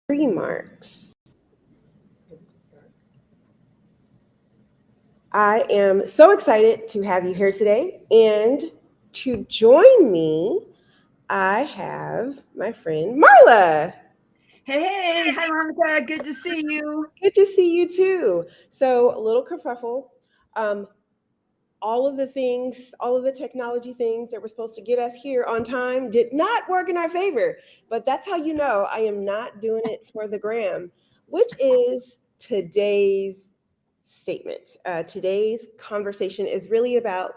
RudeRemarks. I am so excited to have you here today. And to join me, I have my friend Marla. Hey, hi Monica, good to see you. Good to see you too. So, a little kerfuffle. Um, all of the technology things that were supposed to get us here on time did not work in our favor. But that's how you know I am not doing it for the gram, which is today's statement. Today's conversation is really about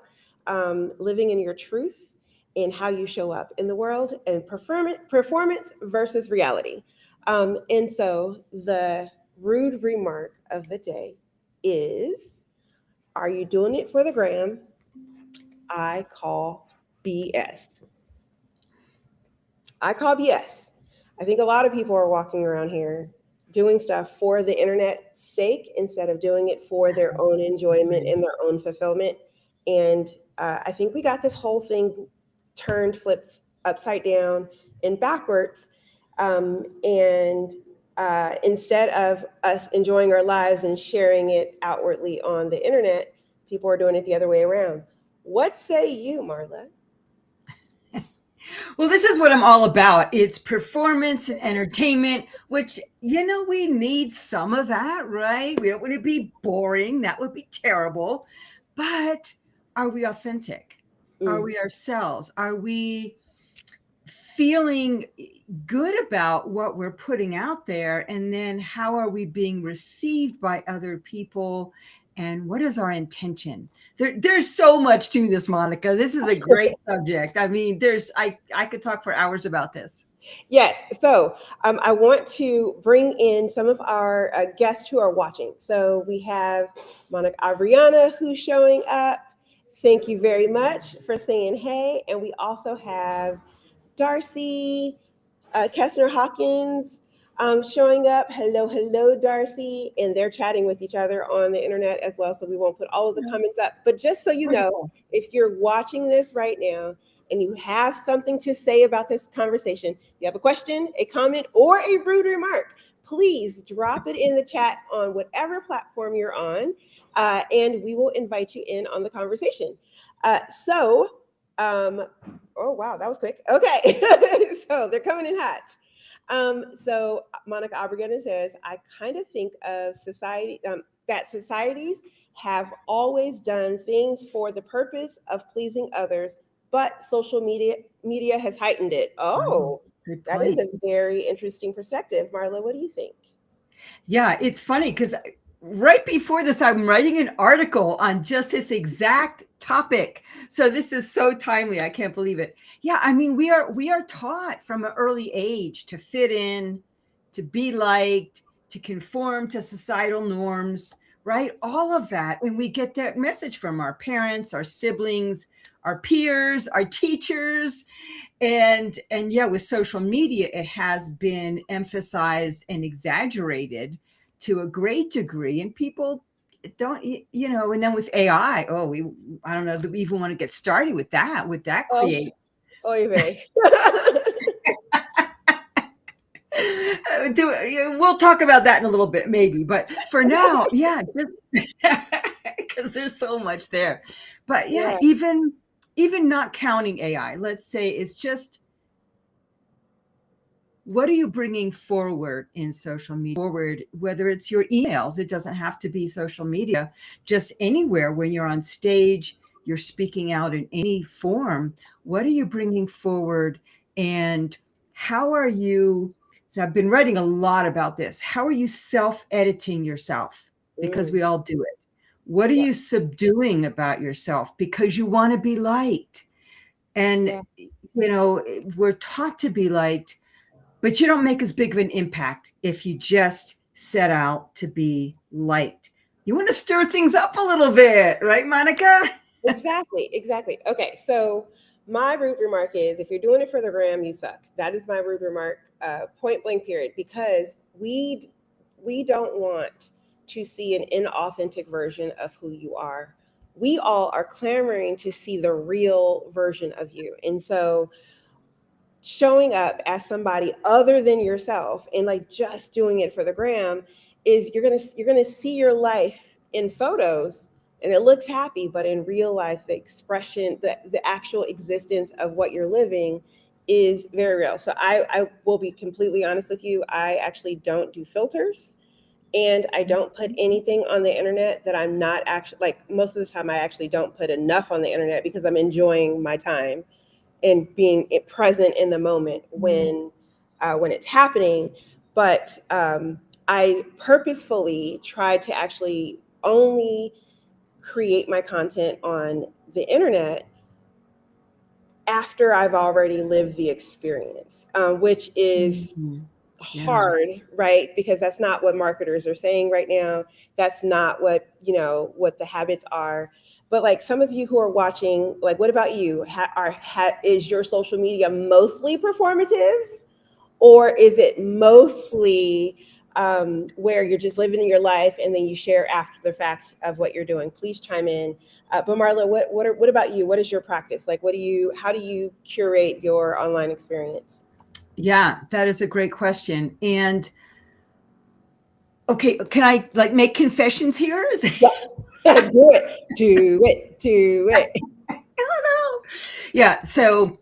living in your truth and how you show up in the world and performance versus reality. And so the rude remark of the day is, are you doing it for the gram? I call BS. I call BS. I think a lot of people are walking around here doing stuff for the internet's sake instead of doing it for their own enjoyment and their own fulfillment. And I think we got this whole thing turned, flipped upside down and backwards. And instead of us enjoying our lives and sharing it outwardly on the internet, people are doing it the other way around. What say you, Marla? Well, this is what I'm all about. It's performance and entertainment, which, we need some of that, right? We don't want to be boring. That would be terrible. But are we authentic? Are Mm. we ourselves? Are we feeling good about what we're putting out there? And then how are we being received by other people? And what is our intention? There's so much to this, Monica. This is a great subject. I mean, I could talk for hours about this. Yes. So I want to bring in some of our guests who are watching. So we have Monica Adriana who's showing up. Thank you very much for saying hey. And we also have Darcy Kessner Hawkins showing up. Hello, hello, Darcy. And they're chatting with each other on the internet as well. So we won't put all of the comments up. But just so you know, Wonderful. if you're watching this right now and you have something to say about this conversation, you have a question, a comment, or a rude remark, please drop it in the chat on whatever platform you're on, and we will invite you in on the conversation. So, oh wow, that was quick. Okay, so they're coming in hot. So Monica Abregana says, I kind of think of society that societies have always done things for the purpose of pleasing others, but social media has heightened it. Oh, Oh, good that is point. a very interesting perspective. Marla, what do you think? Yeah, it's funny because right before this, I'm writing an article on just this exact topic. So this is so timely. I can't believe it. Yeah, I mean, we are taught from an early age to fit in, to be liked, to conform to societal norms, right? All of that. And we get that message from our parents, our siblings, our peers, our teachers. And yeah, with social media, it has been emphasized and exaggerated to a great degree, and people don't, and then with AI, I don't know that we even want to get started with that, what that Oh, creates. oy vey. We'll talk about that in a little bit, maybe. But for now, yeah, just because there's so much there. But yeah, Yeah. even not counting AI, let's say it's just, what are you bringing forward in social media? Forward, whether it's your emails, it doesn't have to be social media, just anywhere when you're on stage, you're speaking out in any form. What are you bringing forward? And how are you? So I've been writing a lot about this. How are you self editing yourself? Because Mm, we all do it. What are yeah. you subduing about yourself because you want to be liked? And, Yeah. we're taught to be liked, but you don't make as big of an impact if you just set out to be liked. You want to stir things up a little bit, right, Monica? Exactly, exactly. Okay, so my rude remark is, if you're doing it for the gram, you suck. That is my rude remark, point blank period, because we don't want to see an inauthentic version of who you are. We all are clamoring to see the real version of you. And so showing up as somebody other than yourself and like just doing it for the gram is you're gonna see your life in photos and it looks happy, but in real life the expression, the actual existence of what you're living is very real. So I will be completely honest with you, I actually don't do filters, and I don't put anything on the internet that I'm not actually like. Most of the time I actually don't put enough on the internet because I'm enjoying my time and being present in the moment when it's happening. But I purposefully try to actually only create my content on the internet after I've already lived the experience, which is Mhm. Yeah. hard, right? Because that's not what marketers are saying right now. That's not what, what the habits are. But like some of you who are watching, like, what about you? Is your social media mostly performative, or is it mostly where you're just living your life and then you share after the fact of what you're doing? Please chime in. But Marla, what about you? What is your practice? Like, how do you curate your online experience? Yeah, that is a great question. And okay, can I like make confessions here? Yes. Do it. Do it. Do it. I don't know. Yeah, so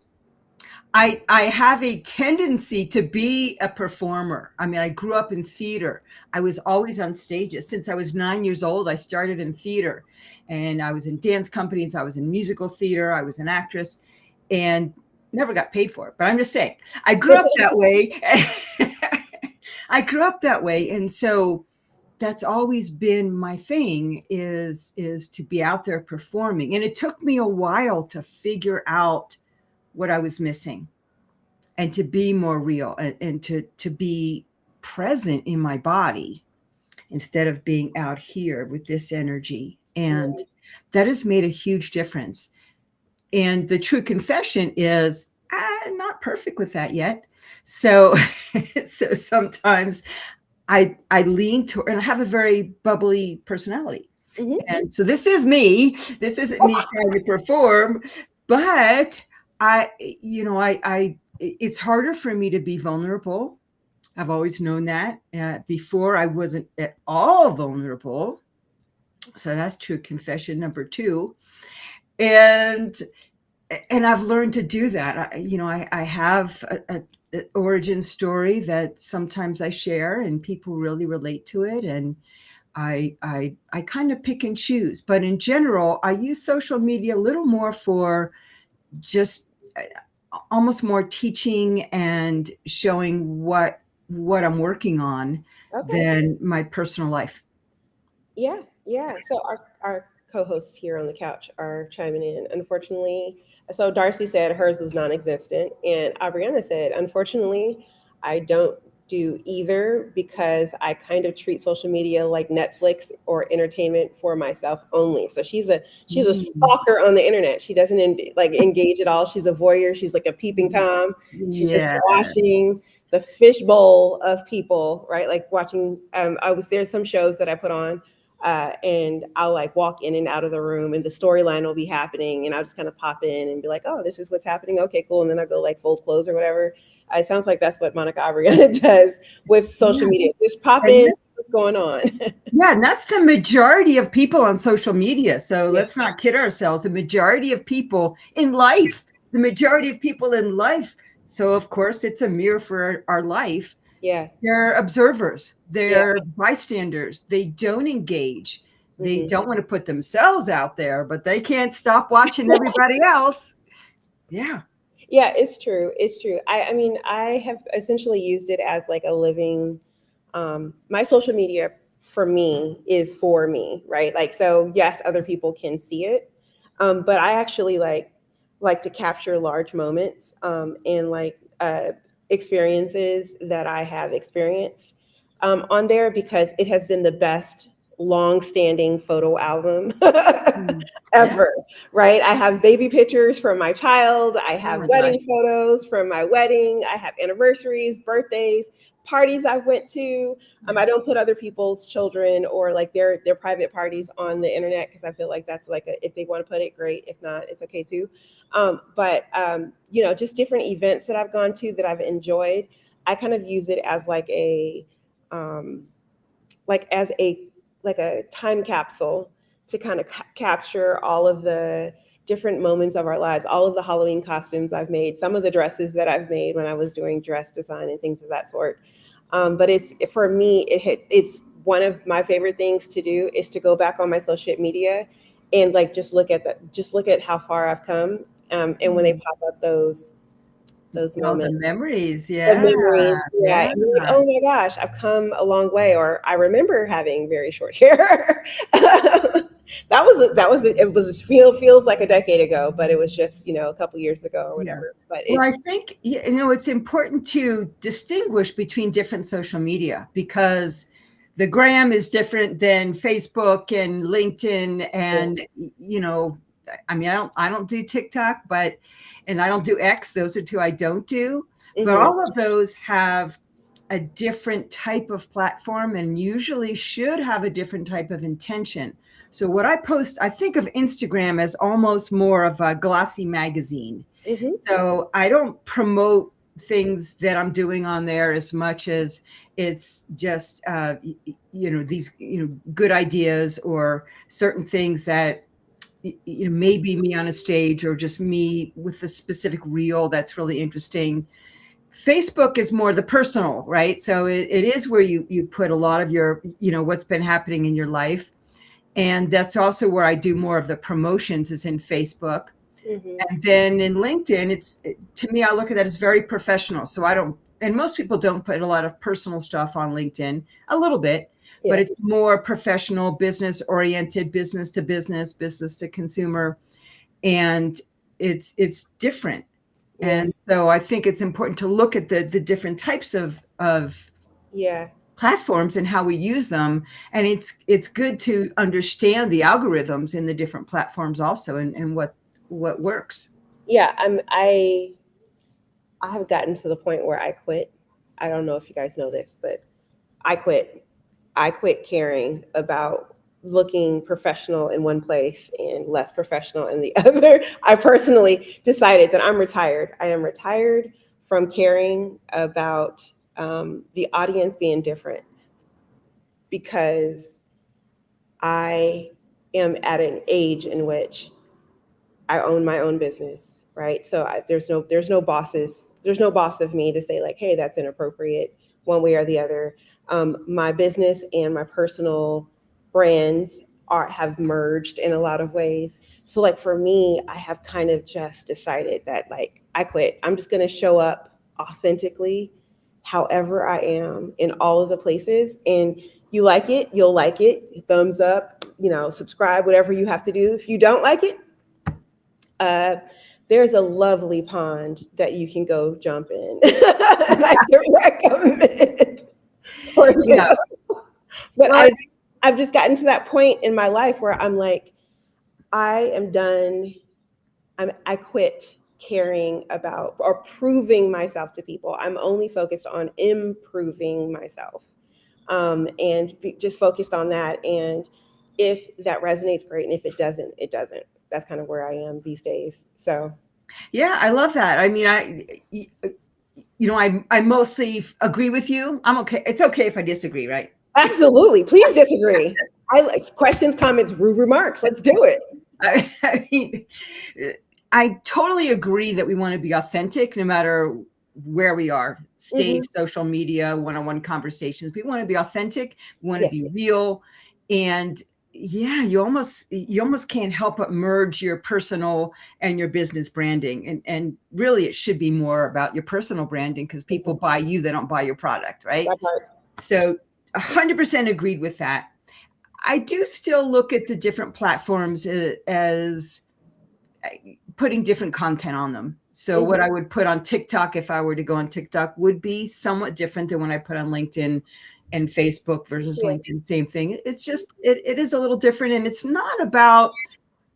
I have a tendency to be a performer. I mean, I grew up in theater. I was always on stages. Since I was 9 years old, I started in theater, and I was in dance companies. I was in musical theater. I was an actress, and never got paid for it. But I'm just saying, I grew up that way. I grew up that way, and so that's always been my thing is to be out there performing. And it took me a while to figure out what I was missing and to be more real and to be present in my body instead of being out here with this energy. And that has made a huge difference. And the true confession is I'm not perfect with that yet. So so sometimes I lean toward, and I have a very bubbly personality. Mhm. And so this is me. This isn't me trying to perform, but it's harder for me to be vulnerable. I've always known that. Before I wasn't at all vulnerable. So that's true confession number two. And I've learned to do that. I have a origin story that sometimes I share and people really relate to it. And I kind of pick and choose, but in general, I use social media a little more for just almost more teaching and showing what I'm working on Okay. than my personal life. Yeah. Yeah. So our co-hosts here on the couch are chiming in. Unfortunately, so Darcy said hers was non-existent, and Abriana said, unfortunately, I don't do either because I kind of treat social media like Netflix or entertainment for myself only. So she's a Mm, stalker on the internet. She doesn't like engage at all. She's a voyeur. She's like a peeping tom. She's just yeah. watching the fishbowl of people, right? Like watching. There's some shows that I put on, and I'll like walk in and out of the room, and the storyline will be happening, and I'll just kind of pop in and be like, "Oh, this is what's happening. Okay, cool." And then I go like fold clothes or whatever. It sounds like that's what Monica Abriana does with social Yeah. media. Just pop And in, that's, what's going on? yeah, and that's the majority of people on social media. So Yeah, let's not kid ourselves. The majority of people in life, the majority of people in life. So of course it's a mirror for our life. yeah, They're observers, yeah. they're bystanders, they don't engage, they Hmm. don't want to put themselves out there, but they can't stop watching everybody else. Yeah. Yeah, it's true. It's true. I mean, I have essentially used it as like a living. My social media for me is for me, right? Like, so yes, other people can see it, but I actually like to capture large moments and like experiences that I have experienced on there because it has been the best long-standing photo album Mm. Yeah. ever, right? I have baby pictures from my child. I Oh have my gosh. wedding photos from my wedding. I have anniversaries, birthdays, parties I've went to. I don't put other people's children or like their private parties on the internet because I feel like that's like if they want to put it, great. If not, it's okay too. But you know, just different events that I've gone to that I've enjoyed. I kind of use it as um, as a time capsule to kind of capture all of the different moments of our lives, all of the Halloween costumes I've made, some of the dresses that I've made when I was doing dress design and things of that sort. But it's for me, it's one of my favorite things to do is to go back on my social media and like just look at how far I've come. And when they pop up those All the moments, memories. the Yeah. memories, yeah. Yeah. And you're like, oh my gosh, I've come a long way. Or I remember having very short hair. It was feels like a decade ago, but it was just, you know, a couple years ago or Yeah. whatever. But Well, I it's think, you know, it's important to distinguish between different social media because the gram is different than Facebook and LinkedIn. yeah. And, you know, I mean, I don't do TikTok, and I don't do X. Those are two I don't do. But Hmm. all of those have a different type of platform and usually should have a different type of intention. So what I post, I think of Instagram as almost more of a glossy magazine. Hmm. So I don't promote things that I'm doing on there as much as it's just, you know, these, you know, good ideas or certain things that, you know, maybe me on a stage or just me with a specific reel that's really interesting. Facebook is more the personal, right? So it is where you put a lot of your, you know, what's been happening in your life. And that's also where I do more of the promotions is in Facebook. Hmm. And then in LinkedIn, to me, I look at that as very professional. So I don't, and most people don't put a lot of personal stuff on LinkedIn, a little bit, but Yeah. it's more professional, business oriented, business to business, business to consumer. And it's different. Yeah. And so I think it's important to look at the different types of Yeah. platforms and how we use them. And it's good to understand the algorithms in the different platforms also and what works. Yeah. I have gotten to the point where I quit. I don't know if you guys know this, but I quit. I quit caring about looking professional in one place and less professional in the other. I personally decided that I'm retired. I am retired from caring about the audience being different because I am at an age in which I own my own business, right? So there's no bosses. There's no boss of me to say like, hey, that's inappropriate one way or the other. My business and my personal brands have merged in a lot of ways. So like for me, I have kind of just decided that like I quit. I'm just going to show up authentically, however I am in all of the places. And you like it, you'll like it. Thumbs up, you know, subscribe, whatever you have to do. If you don't like it, uh, there's a lovely pond that you can go jump in. And I can recommend for you. Yeah. But Well, I've just gotten to that point in my life where I'm like, I am done. I quit caring about or proving myself to people. I'm only focused on improving myself, just focused on that. And if that resonates, great. And if it doesn't, it doesn't. That's kind of where I am these days. So yeah, I love that. I mean, you know, I mostly agree with you. I'm okay. It's okay if I disagree, right? absolutely. Please disagree. I like questions, comments, rude remarks. Let's do it. I mean, I totally agree that we want to be authentic no matter where we are, stage, Hmm. social media, one-on-one conversations. We want to be authentic. We want to Yes. be real. And yeah, you almost can't help but merge your personal and your business branding. And really it should be more about your personal branding because people Mhm. buy you, they don't buy your product, right? That part. So 100% agreed with that. I do still look at the different platforms as putting different content on them. So what Hmm. I would put on TikTok if I were to go on TikTok would be somewhat different than when I put on LinkedIn and Facebook versus Yeah. LinkedIn. Same thing. It's just it is a little different, and it's not about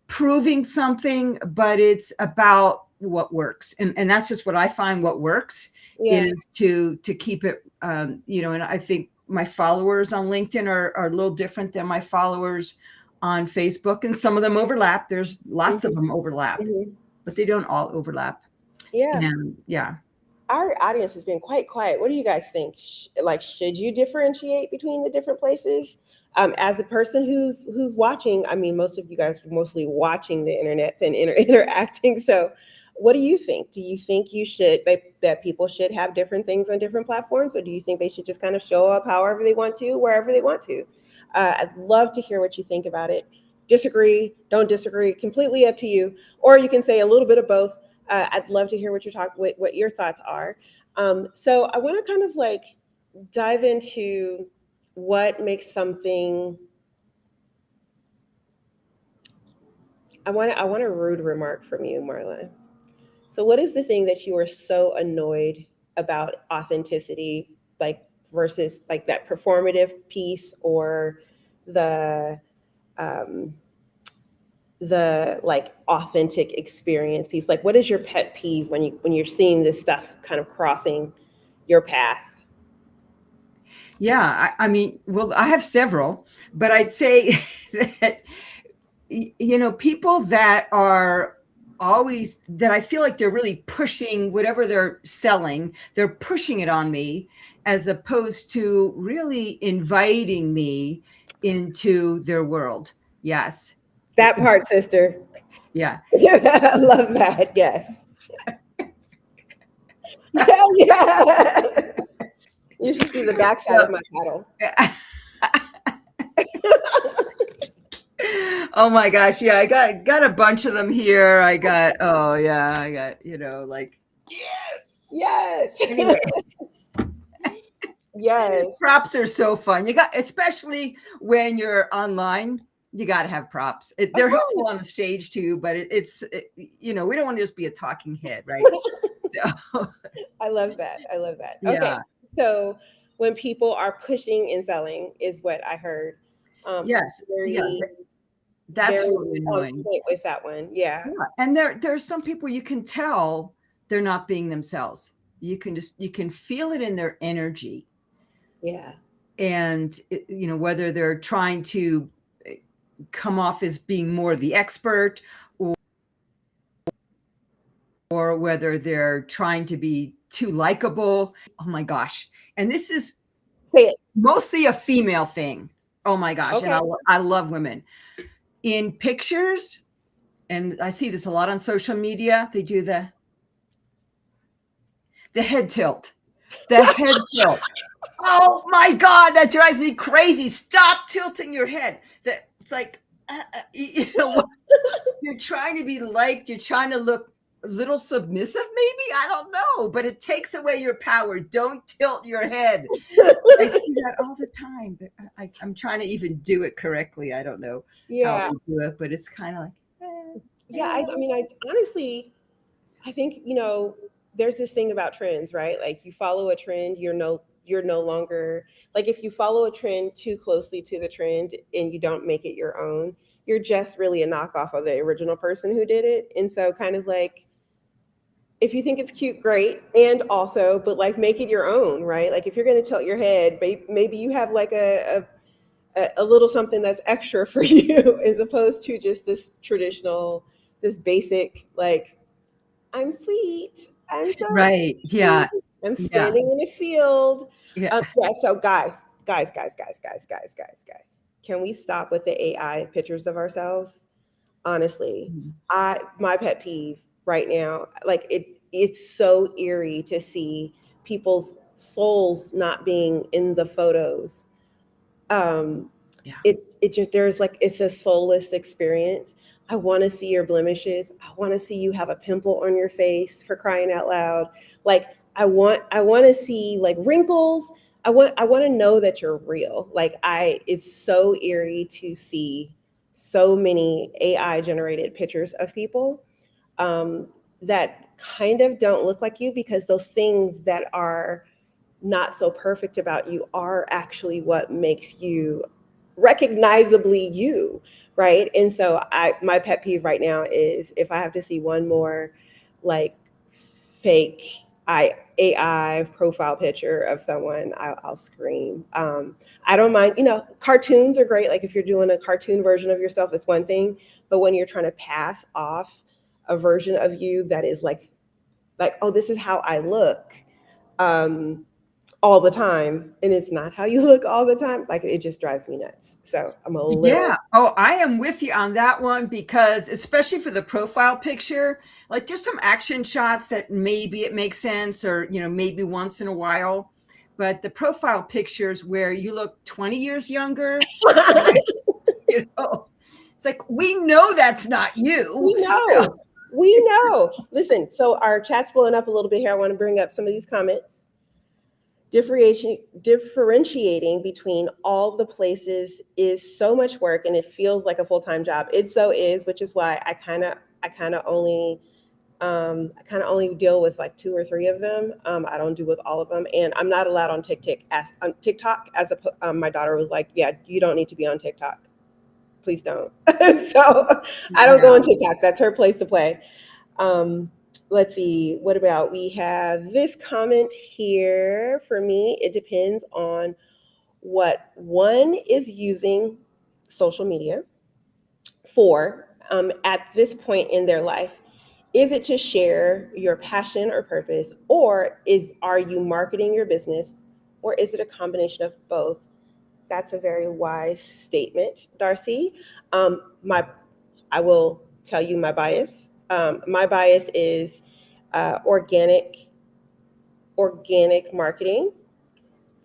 proving something, but it's about what works, and that's just what I find what works. Yeah. is to keep it, and I think my followers on LinkedIn are a little different than my followers on Facebook, and some of them overlap. There's lots of Mhm. them overlap, Mhm. but they don't all overlap. Yeah. And yeah. Our audience has been quite quiet. What do you guys think? Like, should you differentiate between the different places? As a person who's watching, I mean, most of you guys are mostly watching the internet than interacting. So, what do you think? Do you think that people should have different things on different platforms, or do you think they should just kind of show up however they want to, wherever they want to? I'd love to hear what you think about it. Disagree, don't disagree, completely up to you. Or you can say a little bit of both. I'd love to hear what your thoughts are. So I want to kind of like dive into what makes something. I want a rude remark from you, Marla. So what is the thing that you are so annoyed about authenticity, like versus like that performative piece or the um, the like authentic experience piece? Like, what is your pet peeve when you're seeing this stuff kind of crossing your path? Yeah, I mean, well, I have several, but I'd say that people that are always, that I feel like they're really pushing whatever they're selling, they're pushing it on me, as opposed to really inviting me into their world. Yes. That part, sister. Yeah. I love that. Yes. Hell yeah. You should see the backside of So, my paddle. oh my gosh, yeah, I got a bunch of them here. I got, oh yeah, I got, like, yes. Yes. Anyway, Yes. props are so fun. You got, especially when you're online, you got to have props. Of They're helpful course. on the stage too, but we don't want to just be a talking head, right? So, I love that. I love that. Okay. yeah, So when people are pushing and selling is what I heard. yes, yeah, Very, that's very really on annoying. point with that one. Yeah. Yeah, and there's some people you can tell they're not being themselves. You can feel it in their energy, Yeah. and whether they're trying to come off as being more the expert, or whether they're trying to be too likable. Oh my gosh. And this is Say it. mostly a female thing. Oh my gosh. And Okay. I love women in pictures. And I see this a lot on social media. They do the head tilt, the head tilt. Oh my God, that drives me crazy. Stop tilting your head. It's like, you're trying to be liked. You're trying to look a little submissive, maybe. I don't know, but it takes away your power. Don't tilt your head. I see that all the time. I'm trying to even do it correctly. I don't know how Yeah. they do it, but it's kind of like, Yeah. I mean, I honestly, I think, there's this thing about trends, right? Like you follow a trend, you're no longer like if you follow a trend too closely to the trend and you don't make it your own, you're just really a knockoff of the original person who did it. And so kind of like if you think it's cute, great. And also, but like make it your own, right? Like if you're going to tilt your head, maybe you have like a little something that's extra for you as opposed to just this traditional, this basic, like I'm sweet. I'm so right. sweet. Yeah. I'm Yeah. standing in a field. Yeah. Yeah. So guys, can we stop with the AI pictures of ourselves? Honestly, my pet peeve right now, like it's so eerie to see people's souls not being in the photos. um Yeah. it just there's like it's a soulless experience. I want to see your blemishes. I want to see you have a pimple on your face, for crying out loud. Like I want to see like wrinkles. I want to know that you're real. Like I it's so eerie to see so many AI generated pictures of people um that kind of don't look like you, because those things that are not so perfect about you are actually what makes you recognizably you, right? And so I my pet peeve right now is if I have to see one more like fake I AI profile picture of someone, I'll scream. I don't mind, cartoons are great. Like if you're doing a cartoon version of yourself, it's one thing. But when you're trying to pass off a version of you that is like, oh, this is how I look, um, all the time, and it's not how you look all the time, like it just drives me nuts. So I'm a Yeah. little. Oh, I am with you on that one because especially for the profile picture, like there's some action shots that maybe it makes sense or, maybe once in a while. But the profile pictures where you look 20 years younger, like, it's like, we know that's not you. We know. We know. Listen, so our chat's blowing up a little bit here. I want to bring up some of these comments. Differentiating between all the places is so much work and it feels like a full-time job. It so is, which is why I kind of only deal with like two or three of them. I don't do with all of them, and I'm not allowed on TikTok. My daughter was like, "Yeah, you don't need to be on TikTok. Please don't." So I don't go Yeah. on TikTok. That's her place to play. Um, let's see. What about we have this comment here for me? It depends on what one is using social media for at this point in their life. Is it to share your passion or purpose, or are you marketing your business, or is it a combination of both? That's a very wise statement, Darcy. My I will tell you my bias. My bias is organic marketing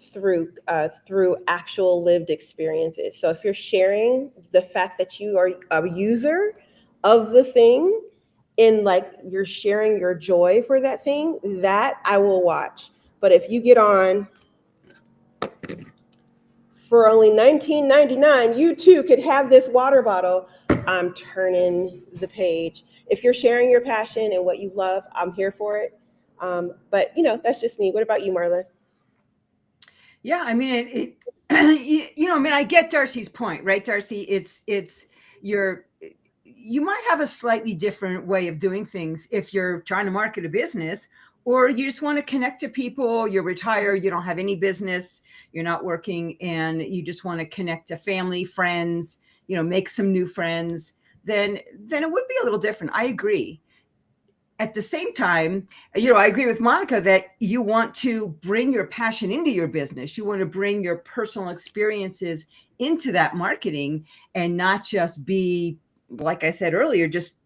through actual lived experiences. So if you're sharing the fact that you are a user of the thing, in like you're sharing your joy for that thing, that I will watch. But if you get on for only $19.99, you too could have this water bottle, I'm turning the page. If you're sharing your passion and what you love, I'm here for it. But that's just me. What about you, Marla? Yeah, I mean I mean I get Darcy's point, right, Darcy? It's your you might have a slightly different way of doing things if you're trying to market a business or you just want to connect to people, you're retired, you don't have any business, you're not working and you just want to connect to family, friends, make some new friends, then it would be a little different. I agree. At the same time, I agree with Monica that you want to bring your passion into your business. You want to bring your personal experiences into that marketing and not just be, like I said earlier, just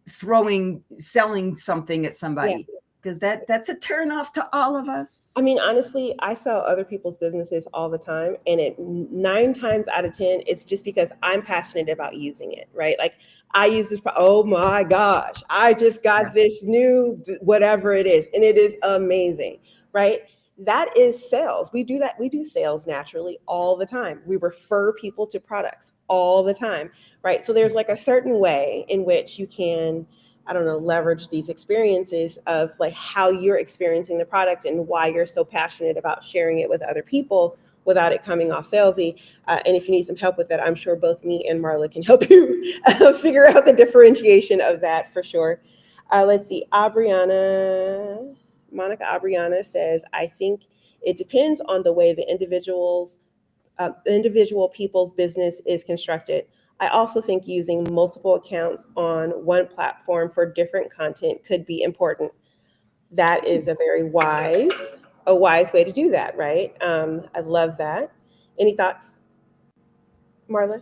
selling something at Yeah. somebody, because that's a turn off to all of us. I mean, honestly, I sell other people's businesses all the time, and it 9 times out of 10, it's just because I'm passionate about using it, right? Like I use this. Oh my gosh, I just got this new whatever it is, and it is amazing, right? That is sales. We do that. We do sales naturally all the time. We refer people to products all the time, right? So there's like a certain way in which you can, I don't know, leverage these experiences of like how you're experiencing the product and why you're so passionate about sharing it with other people without it coming off salesy. And if you need some help with that, I'm sure both me and Marla can help you figure out the differentiation of that for sure. Let's see. Monica Abriana says, I think it depends on the way the individual people's business is constructed. I also think using multiple accounts on one platform for different content could be important. That is a wise way to do that, right? I love that. Any thoughts, Marla?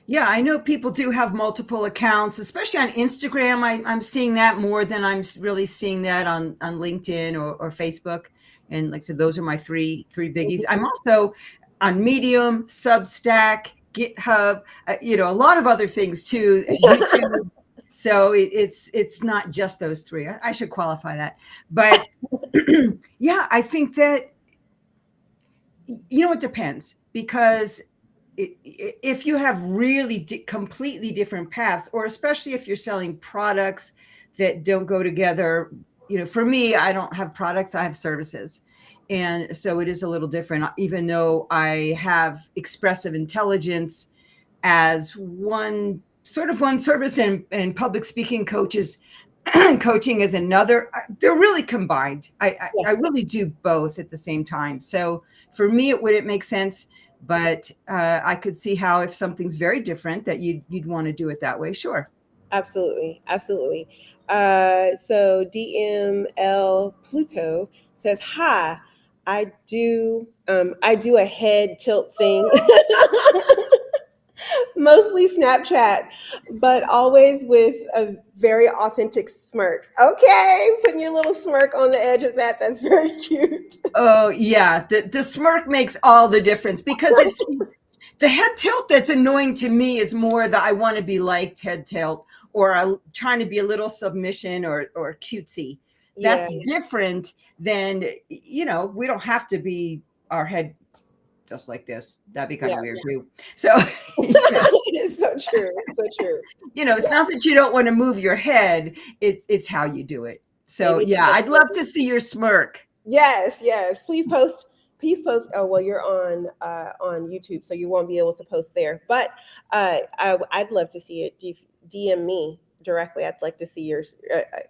Yeah, I know people do have multiple accounts, especially on Instagram. I'm seeing that more than I'm really seeing that on LinkedIn or Facebook. And like I said, those are my three biggies. I'm also on Medium, Substack, GitHub, a lot of other things too, YouTube. So it's not just those three. I should qualify that. But yeah, I think that, it depends because if you have really completely different paths, or especially if you're selling products that don't go together, for me, I don't have products, I have services. And so it is a little different, even though I have expressive intelligence as one service and public speaking coaches. coaching is another. They're really combined. Yeah, I really do both at the same time. So for me, it wouldn't make sense, but I could see how if something's very different that you'd want to do it that way. Sure. absolutely, absolutely. So DML Pluto says, "Hi, I do a head tilt thing." Mostly Snapchat, but always with a very authentic smirk. Okay, putting your little smirk on the edge of that. That's very cute. Oh yeah, the smirk makes all the difference because it's the head tilt that's annoying to me is more the I want to be liked head tilt or trying to be a little submission or cutesy. Yeah, That's different than we don't have to be our head just like this. That'd be kind yeah. of weird too. So It's so true. So true. it's not that you don't want to move your head. It's how you do it. So Maybe. yeah, I'd love to see your smirk. Yes, yes. Please post. Please post. Oh well, you're on YouTube, so you won't be able to post there. But I'd love to see it. DM me directly. I'd like to see your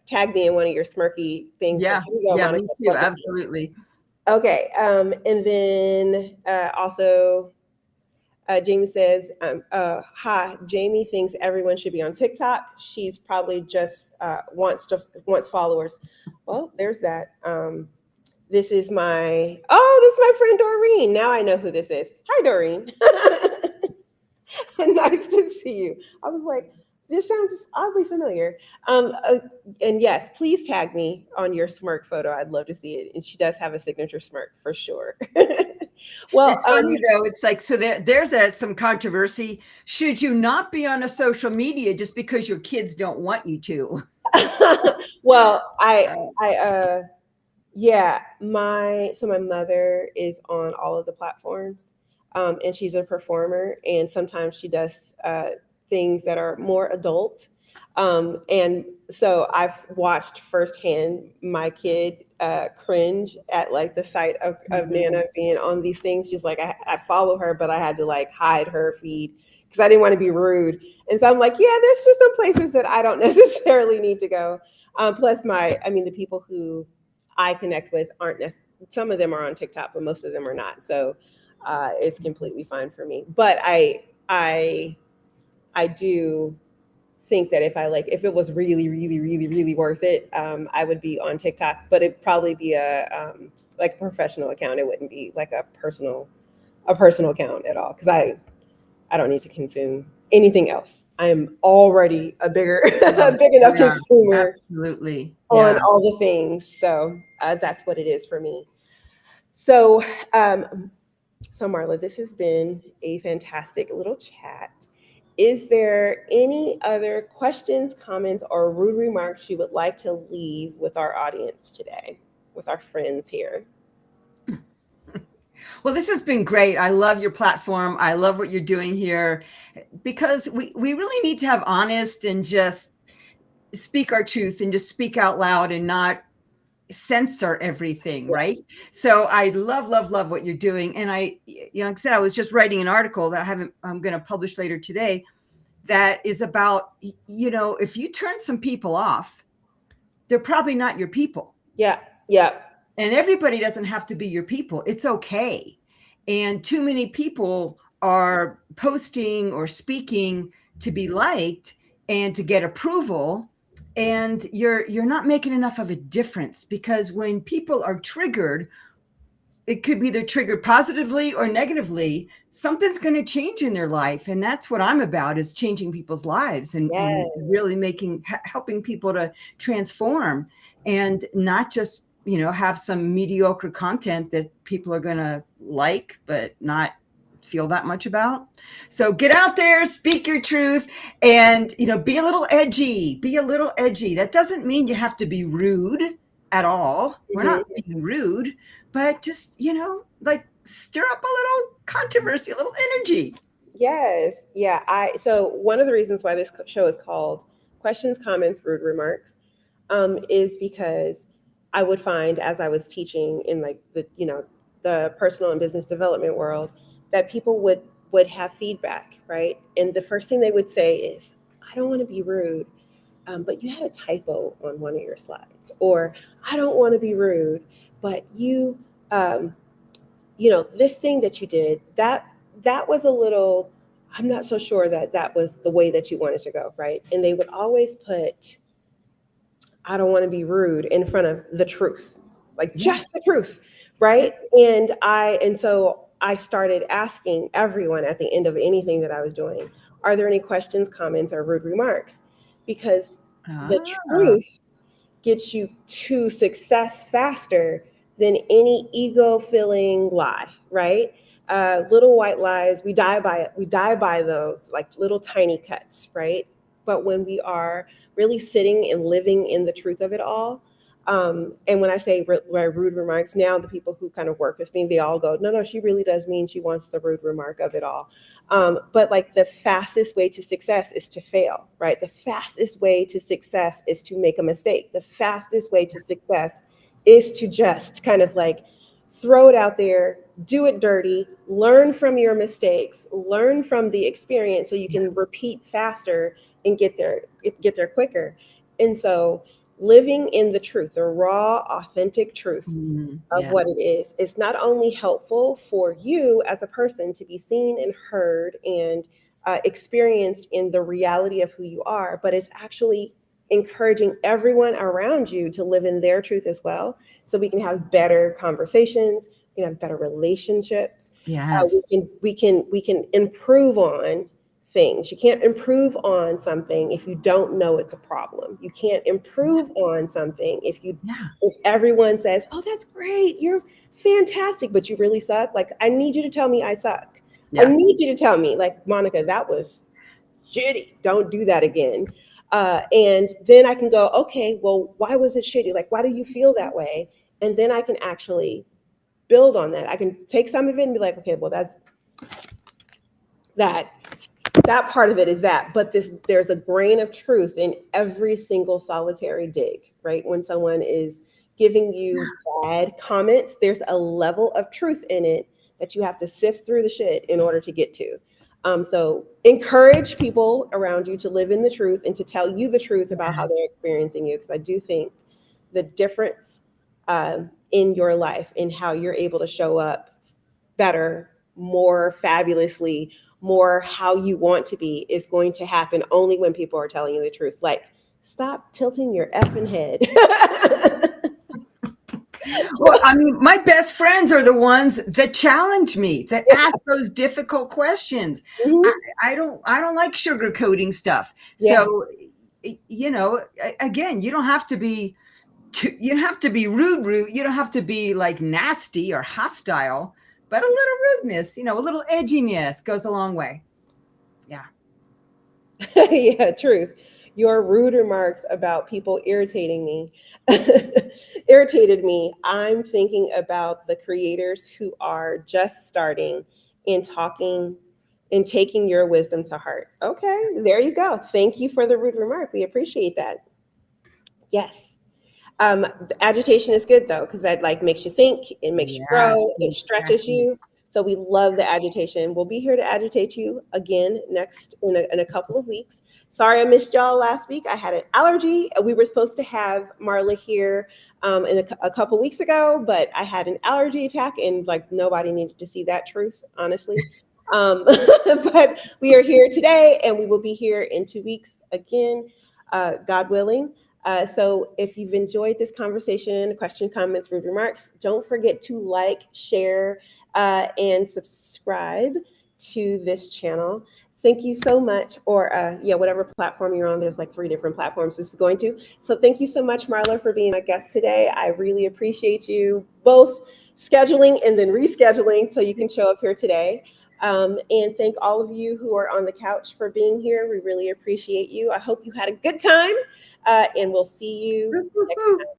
tag me in one of your smirky things. Like, Yeah, here you go, yeah, Monica. me too. Love to see it. Absolutely. Okay. And then also Jamie says, "Hi, Jamie thinks everyone should be on TikTok. She's probably just wants followers." Well, there's that. This is my friend Doreen. Now I know who this is. Hi, Doreen. Nice to see you. I was like, this sounds oddly familiar. And yes, please tag me on your smirk photo. I'd love to see it. And she does have a signature smirk for sure. Well, It's funny though. It's like so there's some controversy. Should you not be on a social media just because your kids don't want you to? well, Uh, yeah, my mother is on all of the platforms, and she's a performer, and sometimes she does things that are more adult, and so I've watched firsthand my kid cringe at like the sight of mhm. Nana being on these things. Just like I follow her, but I had to like hide her feed because I didn't want to be rude, and so I'm like, yeah, there's just some places that I don't necessarily need to go. Plus, I mean, the people who I connect with aren't some of them are on TikTok, but most of them are not. So it's completely fine for me. But I do think that if it was really, really, really, really worth it, I would be on TikTok. But it'd probably be a like a professional account. It wouldn't be like a personal account at all because I don't need to consume anything else. I am already a bigger, a Yeah, big enough yeah, consumer absolutely. on Yeah. all the things. So that's what it is for me. So, so Marla, this has been a fantastic little chat. Is there any other questions, comments, or rude remarks you would like to leave with our audience today, with our friends here? Well, this has been great. I love your platform. I love what you're doing here because we really need to have honest and just speak our truth and just speak out loud and not censor everything, right? Yes. So I love what you're doing. And like I said, I was just writing an article that I'm going to publish later today that is about, if you turn some people off, they're probably not your people. Yeah. Yeah. And everybody doesn't have to be your people. It's okay. And too many people are posting or speaking to be liked and to get approval, and you're not making enough of a difference, because when people are triggered, it could be they're triggered positively or negatively, something's going to change in their life. And that's what I'm about, is changing people's lives and Yes. really helping people to transform, and not just have some mediocre content that people are going to like but not feel that much about. So get out there, speak your truth, and be a little edgy. That doesn't mean you have to be rude at all. We're not Mhm. being rude, but just like stir up a little controversy, a little energy. Yes. Yeah. So one of the reasons why this show is called Questions, Comments, Rude Remarks, is because I would find as I was teaching in like the personal and business development world that people would have feedback, right? And the first thing they would say is, "I don't want to be rude. but you had a typo on one of your slides, or I don't want to be rude, but um, this thing that you did, that was a little, I'm not so sure that that was the way that you wanted to go, right? And they would always put, I don't want to be rude in front of the truth, like Yeah. just the truth, Yeah. right? And so I started asking everyone at the end of anything that I was doing, are there any questions, comments, or rude remarks? Because the Ah, truth gets you to success faster than any ego filling lie, right? Little white lies, we die by it. We die by those like little tiny cuts, right? But when we are really sitting and living in the truth of it all, and when I say rude remarks, now the people who kind of work with me, they all go, no, no, she really does mean she wants the rude remark of it all. But like the fastest way to success is to fail, right? The fastest way to success is to make a mistake. The fastest way to success is to just kind of like throw it out there, do it dirty, learn from your mistakes, learn from the experience so you yeah. can repeat faster and get there quicker. And so living in the truth, the raw, authentic truth of Yeah. what it is. It's not only helpful for you as a person to be seen and heard and experienced in the reality of who you are, but it's actually encouraging everyone around you to live in their truth as well, so we can have better conversations, we can have better relationships. Yes. We can improve on things. You can't improve on something if you don't know it's a problem. You can't Yeah. improve on something Yeah. if everyone says, "Oh, that's great. You're fantastic, but you really suck." Like, I need you to tell me I suck. I Yeah. need you to tell me, like, Monica, that was shitty. Don't do that again. And then I can go, okay, well, why was it shitty? Like, why do you feel that way? And then I can actually build on that. I can take some of it and be like, okay, well, that's that that part of it is that, but there's a grain of truth in every single solitary dig, right? When someone is giving you bad comments, there's a level of truth in it that you have to sift through the shit in order to get to. So encourage people around you to live in the truth and to tell you the truth about how Yeah. they're experiencing you, because I do think the difference in your life in how you're able to show up better, more fabulously, more how you want to be is going to happen only when people are telling you the truth. Like, stop tilting your effing head. Well, I mean, my best friends are the ones that challenge me, that Yeah. ask those difficult questions. I, Mhm. I don't like sugarcoating stuff. Yeah. So, again, you don't have to be you don't have to be rude. You don't have to be like nasty or hostile, but a little rudeness, a little edginess goes a long way. Yeah. Yeah, truth. Your rude remarks about people irritating me irritated me. I'm thinking about the creators who are just starting and talking and taking your wisdom to heart. Okay, there you go. Thank you for the rude remark. We appreciate that. Yes. The agitation is good though, because that like makes you think, it makes you Yes, grow, it stretches exactly. you. So we love the agitation. We'll be here to agitate you again next in a couple of weeks. Sorry I missed y'all last week. I had an allergy. We were supposed to have Marla here in a couple weeks ago, but I had an allergy attack, and like nobody needed to see that truth, honestly. But we are here today, and we will be here in 2 weeks again, God willing. So if you've enjoyed this conversation, question, comments, rude remarks, don't forget to like, share, and subscribe to this channel. Thank you so much, or yeah, whatever platform you're on. There's like 3 different platforms this is going to. So thank you so much, Marla, for being my guest today. I really appreciate you both scheduling and then rescheduling so you can show up here today. And thank all of you who are on the couch for being here. We really appreciate you. I hope you had a good time, and we'll see you next time.